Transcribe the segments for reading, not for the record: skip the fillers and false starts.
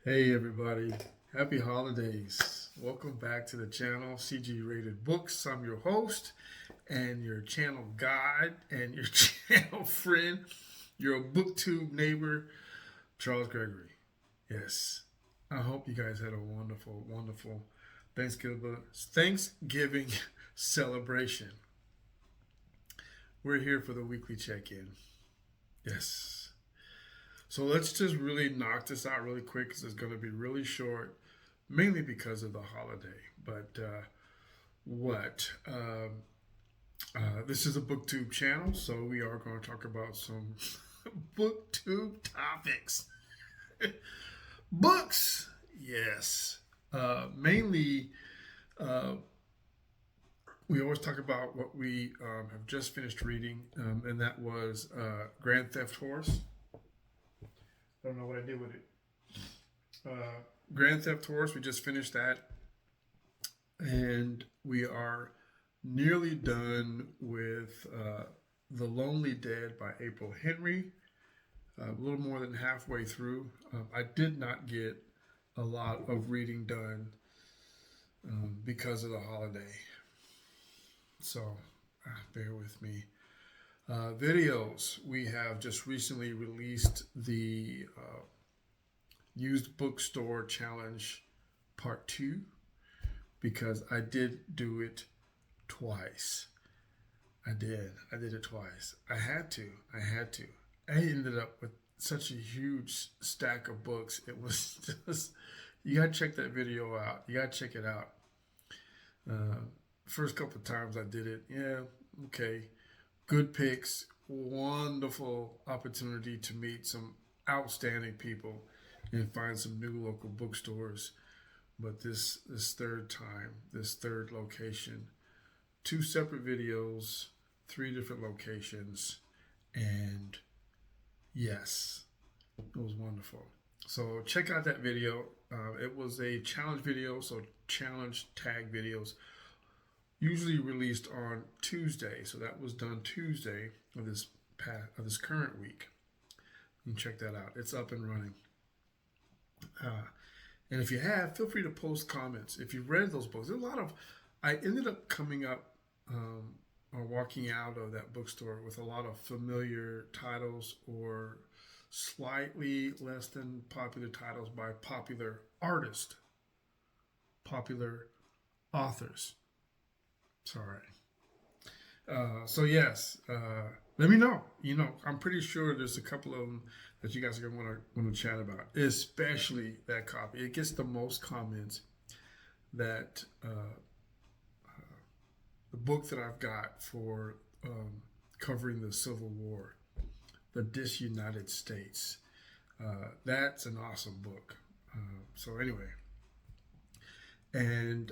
Hey everybody, happy holidays. Welcome back to the channel, CG Rated Books. I'm your host and your channel guide and your channel friend, your booktube neighbor, Charles Gregory. Yes, I hope you guys had a wonderful Thanksgiving celebration. We're here for the weekly check-in. Yes. So let's just really knock this out really quick because it's going to be really short, mainly because of the holiday. But what? This is a booktube channel, so we are going to talk about some booktube topics. Books, yes. Mainly, uh, we always talk about what we have just finished reading, and that was Grand Theft Horse. I don't know what I did with it. Grand Theft Horse, we just finished that. And we are nearly done with The Lonely Dead by April Henry. A little more than halfway through. I did not get a lot of reading done because of the holiday. So bear with me. Videos. We have just recently released the used bookstore challenge part 2 because I did do it twice. I did it twice. I had to. I ended up with such a huge stack of books. It was just, you gotta check that video out. You gotta check it out. First couple of times I did it, yeah, okay. Good picks, wonderful opportunity to meet some outstanding people and find some new local bookstores. But this third time, this third location, 2 separate videos, 3 different locations, and yes, it was wonderful. So check out that video. It was a challenge video, so challenge tag videos usually released on Tuesday. So that was done Tuesday of this current week. You can check that out. It's up and running. And if you have, feel free to post comments. If you've read those books, there's a lot of. I ended up coming up or walking out of that bookstore with a lot of familiar titles or slightly less than popular titles by popular artists, popular authors. Sorry. So yes, let me know. I'm pretty sure there's a couple of them that you guys are gonna want to chat about, especially that copy. It gets the most comments. That the book that I've got for covering the Civil War, the Disunited States. That's an awesome book. So anyway. And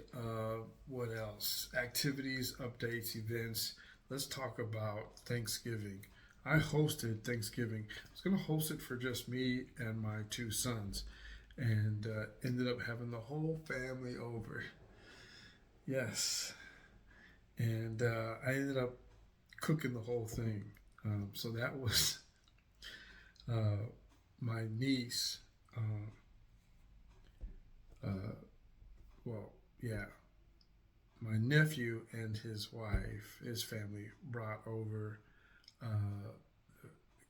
what else? Activities, updates, events. Let's talk about Thanksgiving. I hosted Thanksgiving. I was going to host it for just me and my 2 sons, and ended up having the whole family over. Yes. And I ended up cooking the whole thing. So that was my niece. Well, yeah, my nephew and his wife, his family, brought over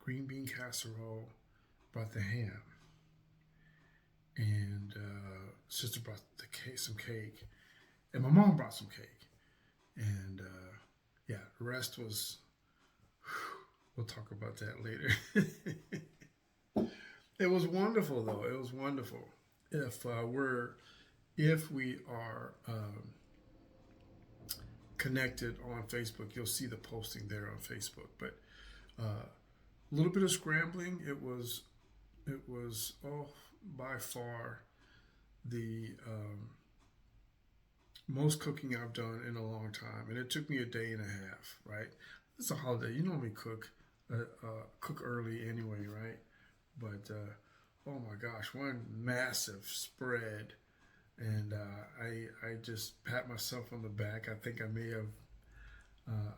green bean casserole, brought the ham, and sister brought some cake, and my mom brought some cake, and yeah, the rest was. We'll talk about that later. It was wonderful, though. It was wonderful. If we are connected on Facebook, you'll see the posting there on Facebook. But a little bit of scrambling. It was by far the most cooking I've done in a long time, and it took me a day and a half. Right? It's a holiday. You normally cook early anyway, right? But oh my gosh, one massive spread. And I just pat myself on the back. I think I may have.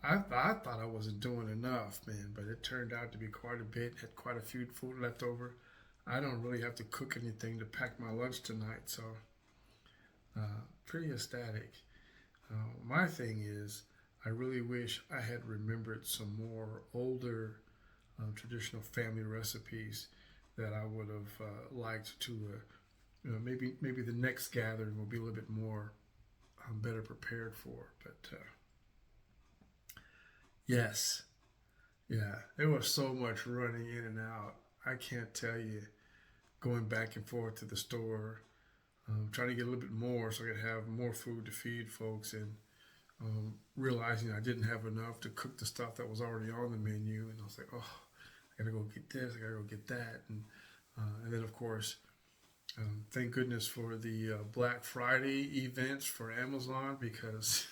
I thought I wasn't doing enough, man, but it turned out to be quite a bit. Had quite a few food left over. I don't really have to cook anything to pack my lunch tonight, so pretty ecstatic. My thing is, I really wish I had remembered some more older traditional family recipes that I would have liked to. Maybe the next gathering will be a little bit more better prepared for. But yes, yeah, there was so much running in and out. I can't tell you, going back and forth to the store, trying to get a little bit more so I could have more food to feed folks, and realizing I didn't have enough to cook the stuff that was already on the menu, and I was like, oh, I gotta go get this, I gotta go get that, and then of course, thank goodness for the Black Friday events for Amazon, because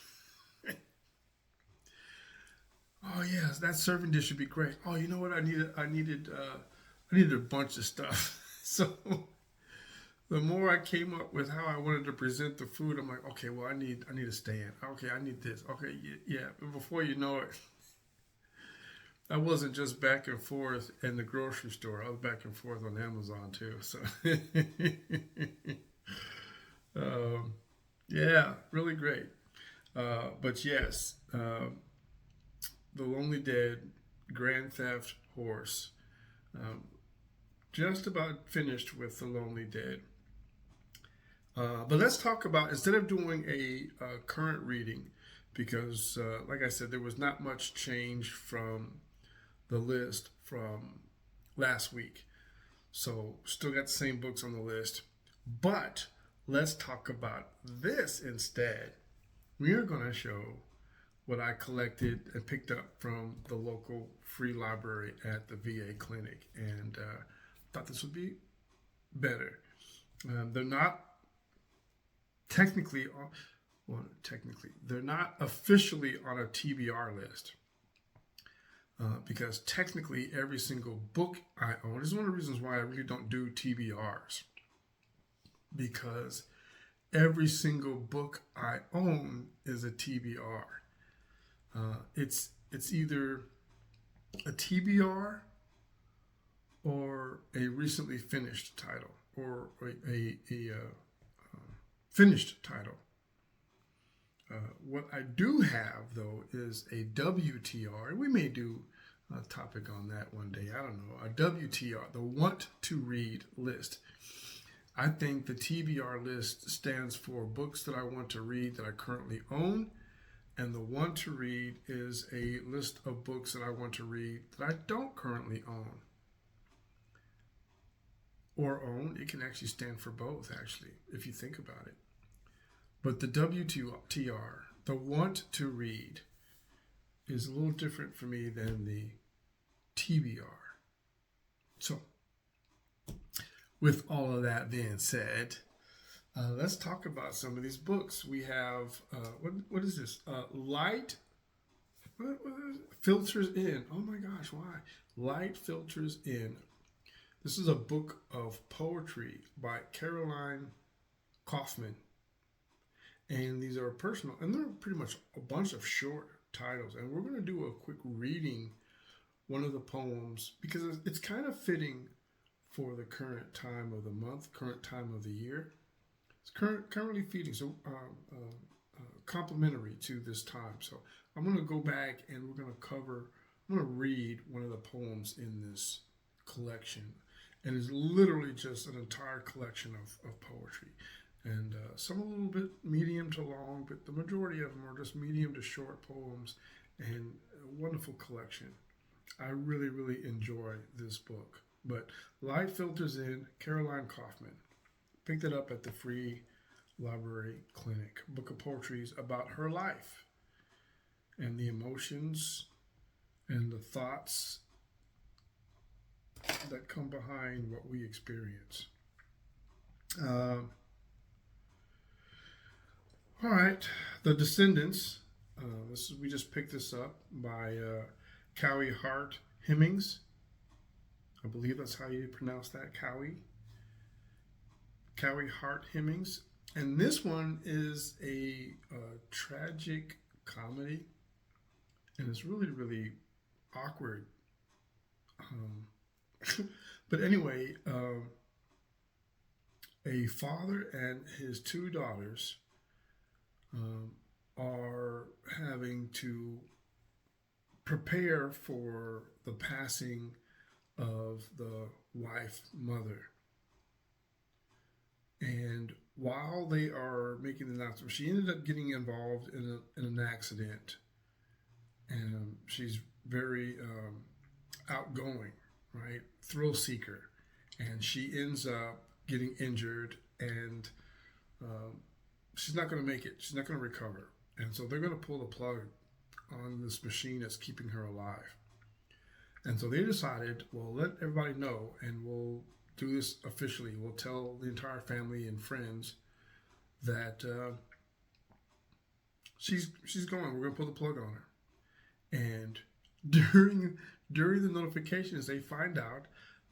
oh yes, that serving dish would be great. Oh, you know what? I needed a bunch of stuff. So the more I came up with how I wanted to present the food, I'm like, okay, well, I need a stand. Okay, I need this. Okay, yeah. And before you know it, I wasn't just back and forth in the grocery store. I was back and forth on Amazon too. So um, yeah, really great. But yes, The Lonely Dead, Grand Theft Horse. Um, just about finished with The Lonely Dead. But let's talk about, instead of doing a current reading, because like I said, there was not much change from the list from last week. So still got the same books on the list. But let's talk about this instead. We are going to show what I collected and picked up from the local free library at the VA clinic, and thought this would be better. They're not technically, they're not officially on a TBR list, because technically every single book I own, this is one of the reasons why I really don't do TBRs, because every single book I own is a TBR. It's either a TBR or a recently finished title, or finished title. What I do have, though, is a WTR. We may do a topic on that one day. I don't know. A WTR, the Want to Read list. I think the TBR list stands for books that I want to read that I currently own, and the Want to Read is a list of books that I want to read that I don't currently own. Or own, it can actually stand for both, actually, if you think about it. But the WTR, the Want to Read, is a little different for me than the TBR. So, with all of that being said, let's talk about some of these books. We have, what is this? Light Filters In. Oh my gosh, why? Light Filters In. This is a book of poetry by Caroline Kaufman. And these are personal, and they're pretty much a bunch of short titles. And we're going to do a quick reading one of the poems, because it's kind of fitting for the current time of the month, current time of the year. It's currently feeding, so complementary to this time. So I'm going to go back and I'm going to read one of the poems in this collection. And it's literally just an entire collection of poetry. And some a little bit medium to long, but the majority of them are just medium to short poems, and a wonderful collection. I really, really enjoy this book. But Light Filters In, Caroline Kaufman. Picked it up at the Free Library Clinic. Book of poetry is about her life and the emotions and the thoughts that come behind what we experience. All right, The Descendants. We just picked this up by Cowie Hart Hemmings. I believe that's how you pronounce that, Cowie Hart Hemmings. And this one is a tragic comedy, and it's really, really awkward. But But anyway, a father and his two daughters are having to prepare for the passing of the wife mother. And while they are making the announcement, she ended up getting involved in an accident. And she's very outgoing, right? Thrill seeker. And she ends up getting injured, and she's not going to make it. She's not going to recover. And so they're going to pull the plug on this machine that's keeping her alive. And so they decided, well, let everybody know, and we'll do this officially. We'll tell the entire family and friends that she's going. We're going to pull the plug on her. And during the notifications, they find out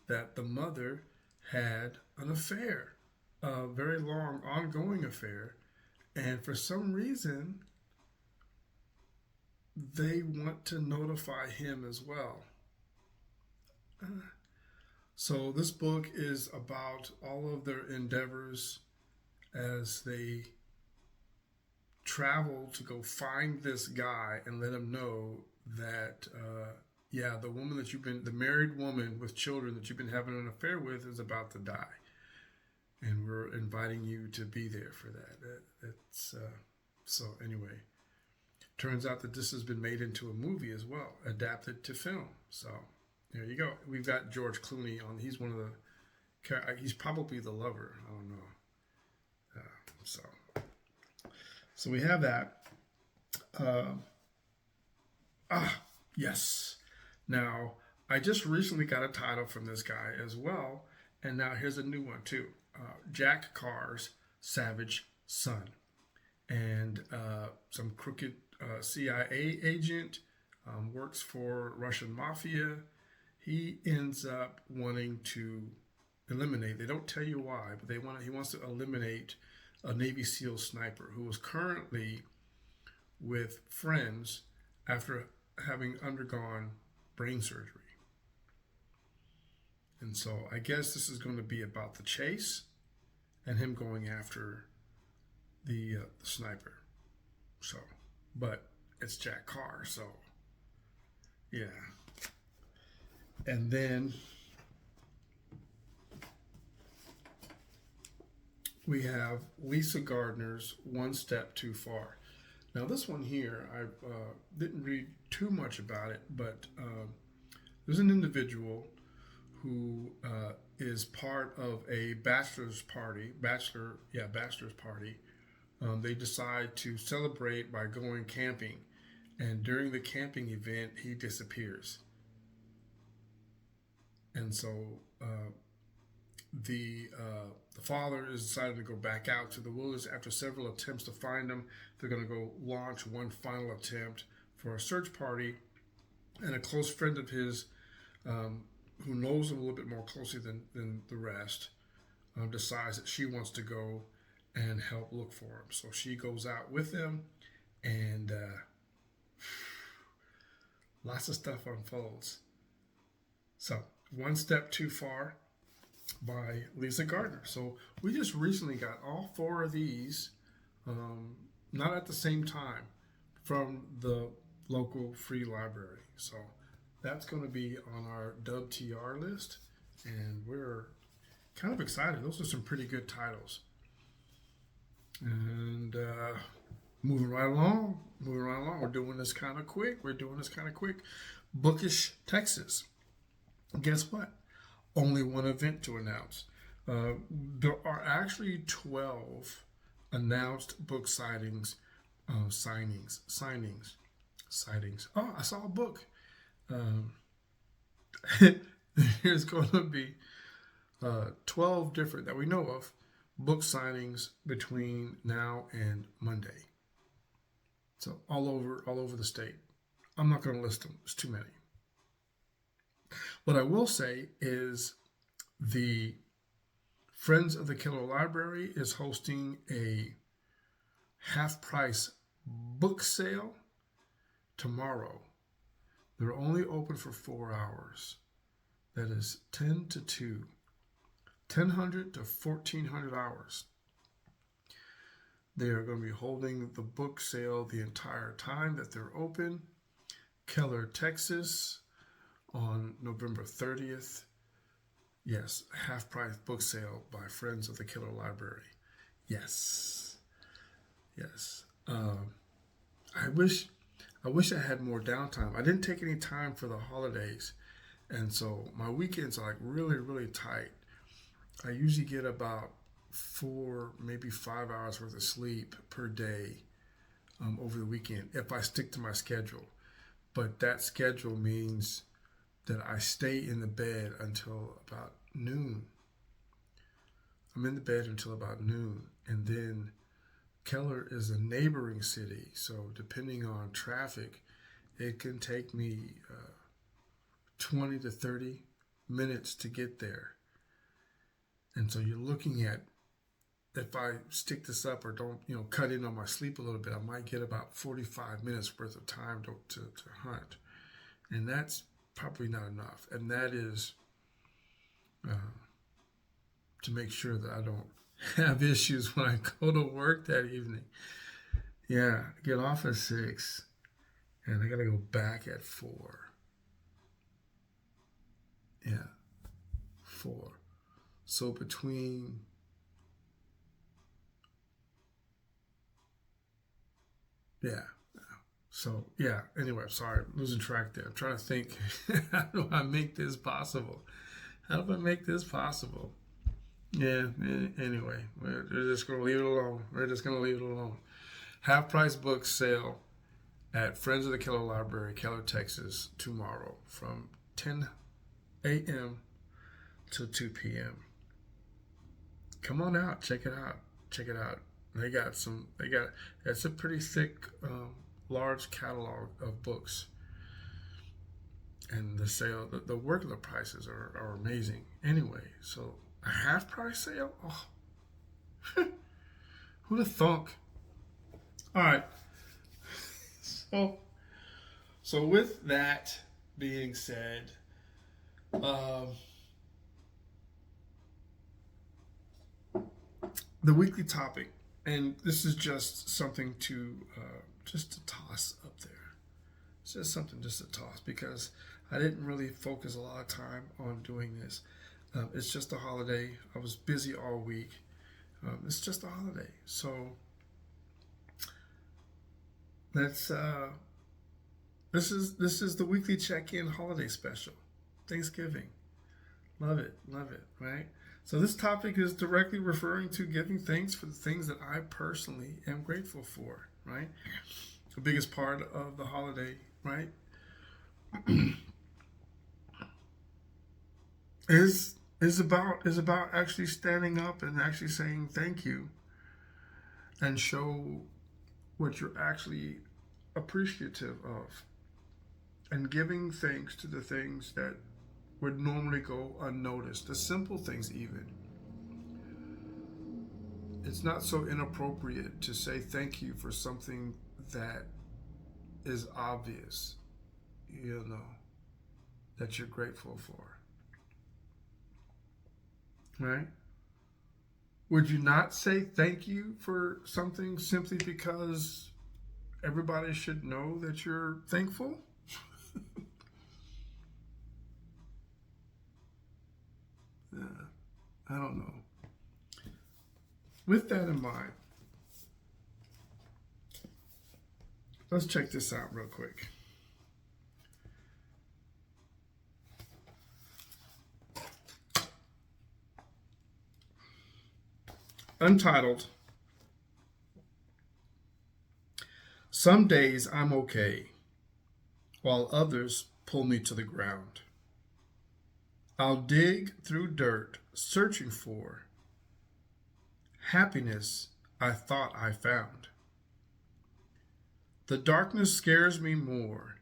that the mother had an affair, a very long, ongoing affair, and for some reason, they want to notify him as well. So this book is about all of their endeavors as they travel to go find this guy and let him know that, the woman that the married woman with children that you've been having an affair with is about to die. And we're inviting you to be there for that. So anyway, turns out that this has been made into a movie as well, adapted to film. So there you go. We've got George Clooney on. He's one of the, he's probably the lover. I don't know. So we have that. Yes. Now, I just recently got a title from this guy as well. And now here's a new one too. Jack Carr's Savage Son. And some crooked CIA agent works for Russian mafia. He ends up wanting to eliminate, they don't tell you why, but he wants to eliminate a Navy SEAL sniper who was currently with friends after having undergone brain surgery. And so I guess this is going to be about the chase and him going after the sniper. So, but it's Jack Carr, so yeah. And then we have Lisa Gardner's One Step Too Far. Now this one here, I didn't read too much about it, but there's an individual who is part of a bachelor's party. They decide to celebrate by going camping, and during the camping event, he disappears. And so the father is decided to go back out to the wilderness after several attempts to find him. They're going to go launch one final attempt for a search party, and a close friend of his who knows him a little bit more closely than the rest decides that she wants to go and help look for him. So she goes out with him, and lots of stuff unfolds. So, One Step Too Far by Lisa Gardner. So we just recently got all four of these, not at the same time, from the local free library. So that's going to be on our WTR list, and we're kind of excited. Those are some pretty good titles. And moving right along. We're doing this kind of quick. Bookish Texas. Guess what? Only one event to announce. There are actually 12 announced book sightings. Oh, I saw a book. There's going to be 12 different, that we know of, book signings between now and Monday. So all over the state. I'm not going to list them. There's too many. What I will say is the Friends of the Keller Library is hosting a half-price book sale tomorrow. They're only open for 4 hours. That is 10 to 2, 1,000 to 1,400 hours. They are going to be holding the book sale the entire time that they're open. Keller, Texas, on November 30th. Yes, half price book sale by Friends of the Keller Library. Yes, yes. I wish I had more downtime. I didn't take any time for the holidays, and so my weekends are like really, really tight. I usually get about 4, maybe 5 hours worth of sleep per day over the weekend if I stick to my schedule. But that schedule means that I stay in the bed until about noon. I'm in the bed until about noon, and then Keller is a neighboring city, so depending on traffic, it can take me 20 to 30 minutes to get there. And so you're looking at, if I stick this up or don't, cut in on my sleep a little bit, I might get about 45 minutes worth of time to hunt. And that's probably not enough. And that is to make sure that I don't have issues when I go to work that evening. Yeah, I get off at 6 and I got to go back at 4. Yeah, 4. So between yeah. So yeah. Anyway, sorry, I'm losing track there. I'm trying to think. How do I make this possible? How do I make this possible? Yeah. Anyway, we're just gonna leave it alone. We're just gonna leave it alone. Half price book sale at Friends of the Keller Library, Keller, Texas, tomorrow from 10 a.m. to 2 p.m. Come on out, check it out. Check it out. It's a pretty thick, large catalog of books. And the sale, the regular prices are amazing. Anyway, so a half price sale? Oh, who'd have thunk? All right. So with that being said, the weekly topic, and this is just something to toss up there. It's just something just to toss because I didn't really focus a lot of time on doing this. It's just a holiday. I was busy all week. It's just a holiday, so that's this is the weekly check-in holiday special, Thanksgiving. Love it, right? So this topic is directly referring to giving thanks for the things that I personally am grateful for, right? The biggest part of the holiday, right, is about actually standing up and actually saying thank you and show what you're actually appreciative of and giving thanks to the things that would normally go unnoticed, the simple things even. It's not so inappropriate to say thank you for something that is obvious, that you're grateful for. Right? Would you not say thank you for something simply because everybody should know that you're thankful? I don't know. With that in mind, let's check this out real quick. Untitled. Some days I'm okay, while others pull me to the ground. I'll dig through dirt, searching for happiness I thought I found. The darkness scares me more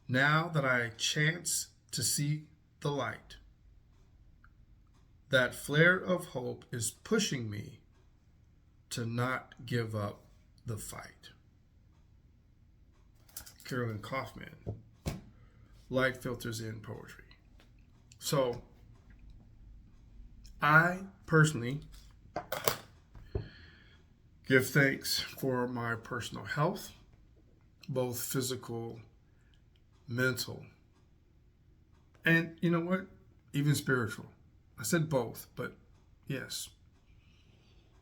now that I chance to see the light. That flare of hope is pushing me to not give up the fight. Carolyn Kaufman, Light Filters in Poetry. So I personally give thanks for my personal health, both physical, mental, and you know what? Even spiritual. I said both, but yes,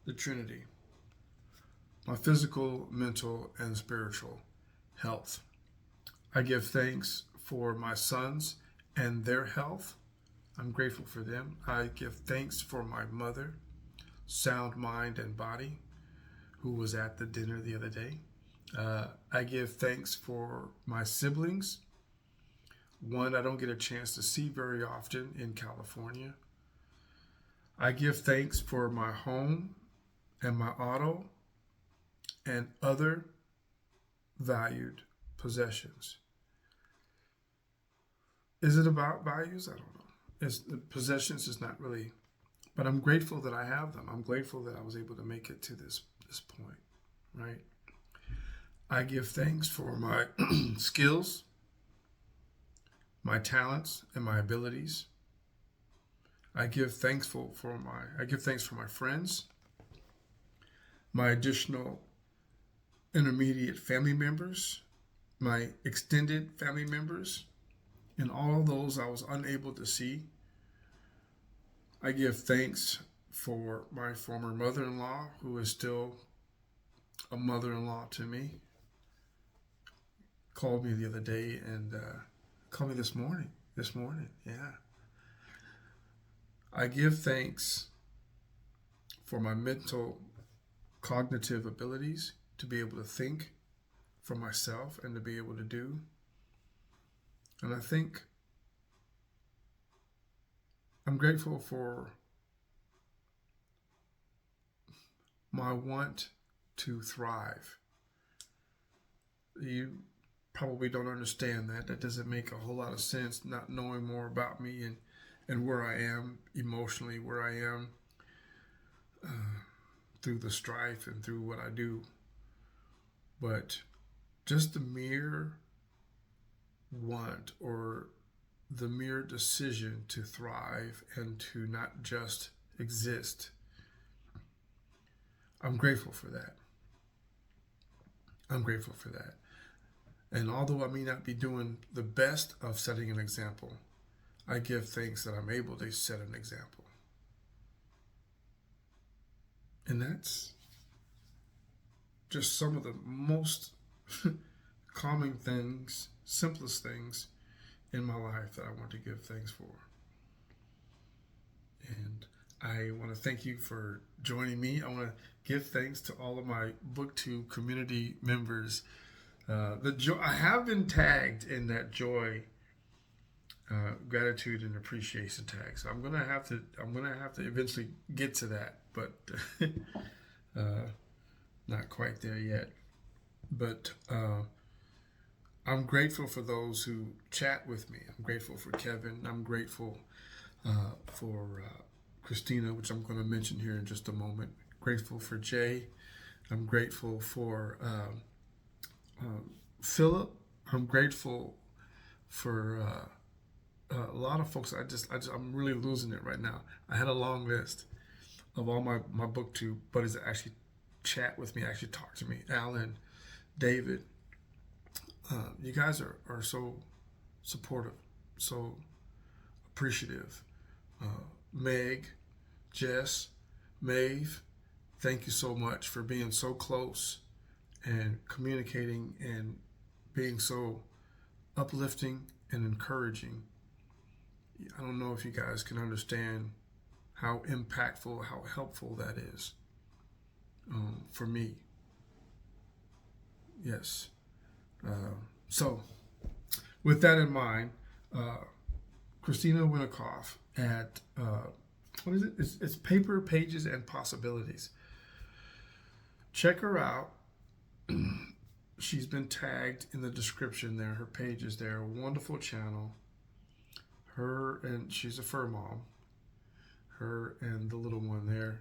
the Trinity. My physical, mental, and spiritual health. I give thanks for my sons and their health. I'm grateful for them. I give thanks for my mother, sound mind and body, who was at the dinner the other day. I give thanks for my siblings. One I don't get a chance to see very often in California. I give thanks for my home and my auto and other valued possessions. Is it about values? I don't know. It's, the possessions is not really, but I'm grateful that I have them. I'm grateful that I was able to make it to this point, right? I give thanks for my skills, my talents, and my abilities. I give thanks for my friends, my additional intermediate family members, my extended family members, and all those I was unable to see. I give thanks for my former mother-in-law, who is still a mother-in-law to me. Called me the other day and called me this morning. Yeah. I give thanks for my mental cognitive abilities to be able to think for myself and to be able to do. And I think I'm grateful for my want to thrive. You probably don't understand that. That doesn't make a whole lot of sense, not knowing more about me and where I am emotionally, where I am through the strife and through what I do. But just the mere want or the mere decision to thrive and to not just exist, I'm grateful for that. I'm grateful for that. And although I may not be doing the best of setting an example, I give thanks that I'm able to set an example. And that's just some of the most calming things, simplest things in my life that I want to give thanks for. And I want to thank you for joining me. I want to give thanks to all of my BookTube community members. The joy, I have been tagged in that joy, gratitude, and appreciation tag. So I'm gonna have to eventually get to that, but not quite there yet. But I'm grateful for those who chat with me. I'm grateful for Kevin. I'm grateful for Christina, which I'm going to mention here in just a moment. Grateful for Jay. I'm grateful for Philip. I'm grateful for a lot of folks. I'm really losing it right now. I had a long list of all my BookTube buddies that actually chat with me, actually talk to me. Alan, David, you guys are so supportive, so appreciative. Meg, Jess, Maeve, thank you so much for being so close and communicating and being so uplifting and encouraging. I don't know if you guys can understand how impactful, how helpful that is for me. Yes. So, with that in mind, Christina Winikoff at what is it? It's Paper, Pages, and Possibilities. Check her out. She's been tagged in the description there. Her page is there. Wonderful channel. Her and she's a fur mom. Her and the little one there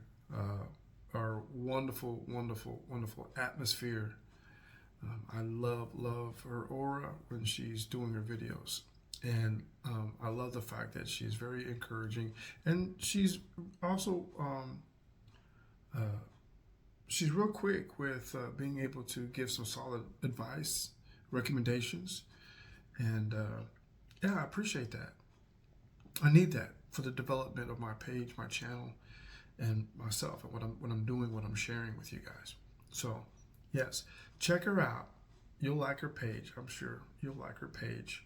are wonderful, wonderful, wonderful atmosphere. I love her aura when she's doing her videos. And I love the fact that she's very encouraging, and she's also uh, she's real quick with being able to give some solid advice, recommendations, and yeah, I appreciate that. I need that for the development of my page, my channel, and myself, and what I'm doing, what I'm sharing with you guys. So, yes, check her out. You'll like her page. I'm sure you'll like her page.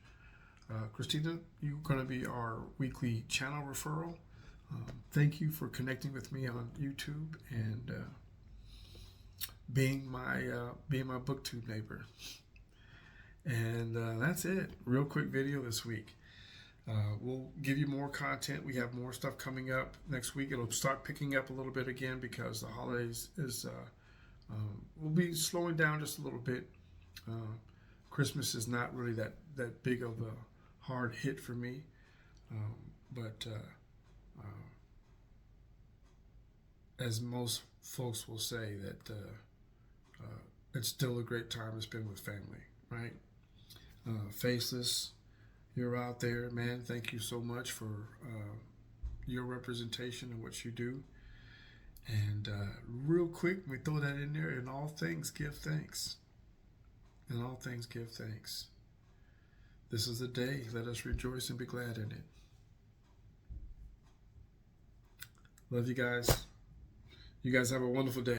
Christina, you're going to be our weekly channel referral. Thank you for connecting with me on YouTube and being my booktube neighbor. And that's it. Real quick video this week. We'll give you more content. We have more stuff coming up next week. It'll start picking up a little bit again because the holidays is we'll be slowing down just a little bit. Uh, Christmas is not really that big of a hard hit for me, um, but as most folks will say, that it's still a great time to spend with family, right? Faceless, you're out there, man. Thank you so much for your representation and what you do. And real quick, we throw that in there. In all things, give thanks. In all things, give thanks. This is the day. Let us rejoice and be glad in it. Love you guys. You guys have a wonderful day.